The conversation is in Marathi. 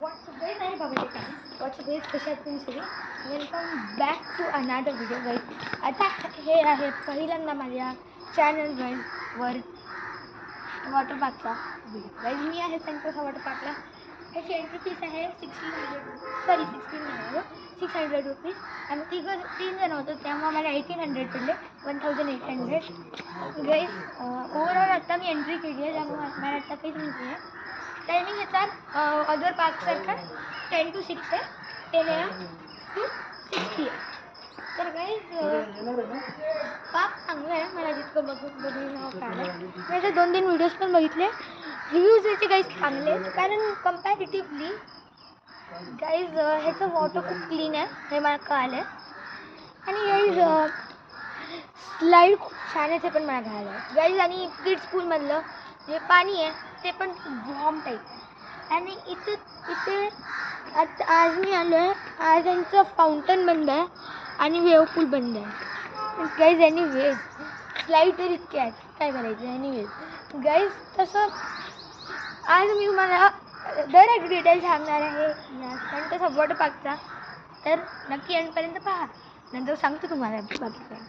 What's up guys, I'm Bhavya Khan. What's up guys, कशा आहात तुम्ही सगळे? Welcome back to another video guys. आता हे आहे पहिल्यांदा माझ्या चॅनलवर वॉटर पार्कचा व्हिडिओ गाईज. मी आहे संतोष वॉटर पार्कला. ह्याची एंट्री फीस आहे 600 रुपीज. आम्ही तीन जण होतो तेव्हा मला 1800 पडले, 1800 गाईज. ओव्हरऑल आता मी एंट्री केली आहे त्यामुळे मला आता काहीच माहिती आहे. टायमिंग याचा अदर पार्कसारखा 10 to 6 आहे, 10 AM to 6 PM. तर गाईज पार्क चांगलं आहे. मला जितकं बघून काढलं मी याचे 2-3 व्हिडिओज पण बघितले. रिव्ह्यूज याचे गाईज चांगले आहेत कारण कम्पॅरेटिव्हली गाईज ह्याचं वॉटर खूप क्लीन आहे हे मला कळालं आहे. आणि गाईज स्लाईड खूप छान आहे ते पण मला कळालं आहे गाईज. आणि किड्स पूलमधलं जे पाणी आहे ते पण बॉम्ब टाईप. आणि इथे आज मी आलो आहे, आज यांचं फाउंटन बंद आहे आणि वेव पूल बंद आहे गाईज. एनिवेज स्लाईड तर इतके आहेत, काय करायचं. एनिवेज गाईज तसं आज मी तुम्हाला दर एक डिटेल सांगणार आहे या संतोष वॉटर पार्कचा. तर नक्की एंडपर्यंत पहा, नंतर सांगतो तुम्हाला बाकी काय.